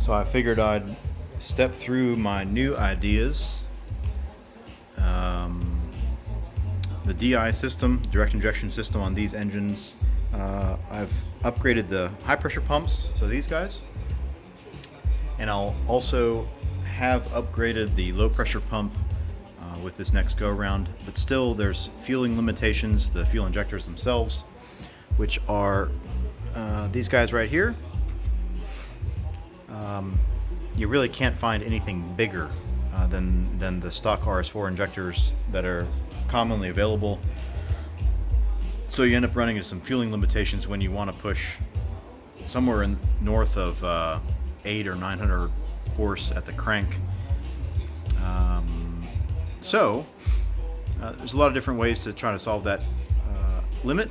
So I figured I'd step through my new ideas. The DI system, direct injection system on these engines. I've upgraded the high pressure pumps, so these guys. And I'll also have upgraded the low pressure pump with this next go around, but still there's fueling limitations, the fuel injectors themselves, which are these guys right here. You really can't find anything bigger than the stock RS4 injectors that are commonly available. So you end up running into some fueling limitations when you want to push somewhere in north of 800 or 900 horse at the crank. There's a lot of different ways to try to solve that limit.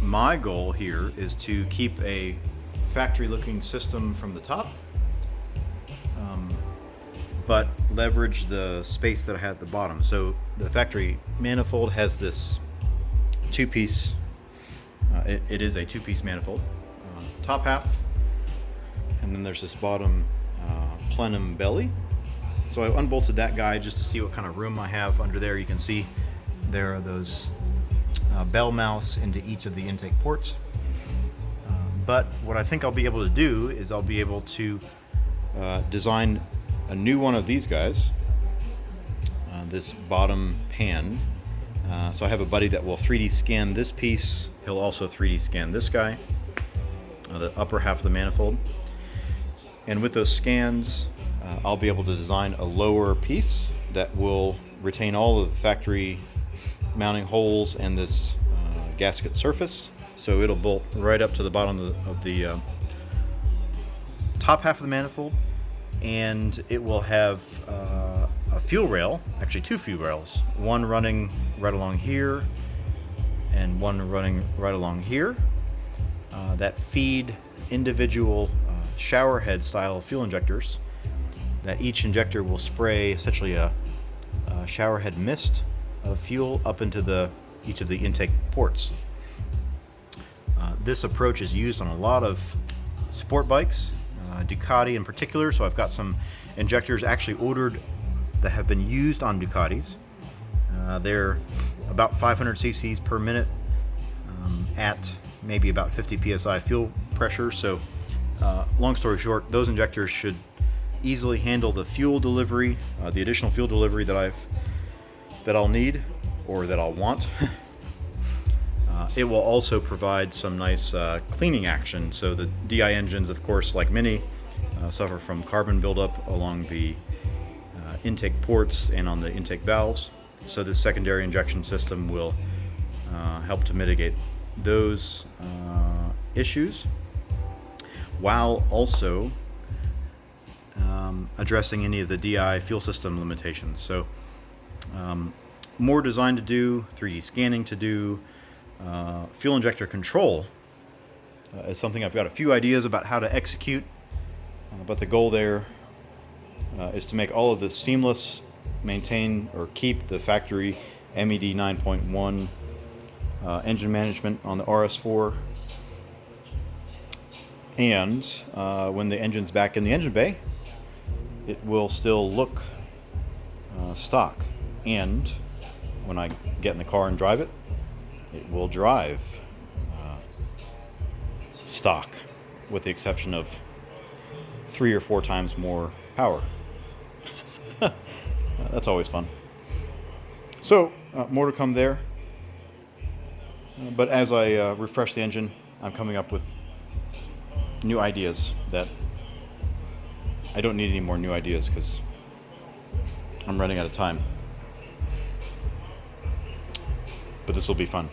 My goal here is to keep a factory-looking system from the top, but leverage the space that I had at the bottom. So the factory manifold has this two-piece, it is a two-piece manifold, top half, and then there's this bottom plenum belly. So I unbolted that guy just to see what kind of room I have under there. You can see there are those bell mouths into each of the intake ports. But what I think I'll be able to do is I'll be able to design a new one of these guys, this bottom pan. So I have a buddy that will 3D scan this piece. He'll also 3D scan this guy, the upper half of the manifold. And with those scans, I'll be able to design a lower piece that will retain all of the factory mounting holes and this gasket surface. So it'll bolt right up to the bottom of the top half of the manifold, and it will have a fuel rail, actually two fuel rails, one running right along here and one running right along here, that feed individual shower head style fuel injectors, that each injector will spray essentially a shower head mist of fuel up into each of the intake ports. This approach is used on a lot of sport bikes, Ducati in particular, so I've got some injectors actually ordered that have been used on Ducatis. They're about 500 cc's per minute at maybe about 50 psi fuel pressure. So long story short, those injectors should easily handle the fuel delivery, the additional fuel delivery that I'll need or that I'll want. It will also provide some nice cleaning action. So the DI engines, of course, like many, suffer from carbon buildup along the intake ports and on the intake valves. So this secondary injection system will help to mitigate those issues, while also addressing any of the DI fuel system limitations. So more design to do, 3D scanning to do. Fuel injector control is something I've got a few ideas about how to execute, but the goal there is to make all of this seamless, maintain or keep the factory MED 9.1 engine management on the RS4, and when the engine's back in the engine bay, it will still look stock, and when I get in the car and drive it, it will drive stock, with the exception of 3 or 4 times more power. That's always fun. So more to come there. But as I refresh the engine, I'm coming up with new ideas that I don't need any more new ideas because I'm running out of time. But this will be fun.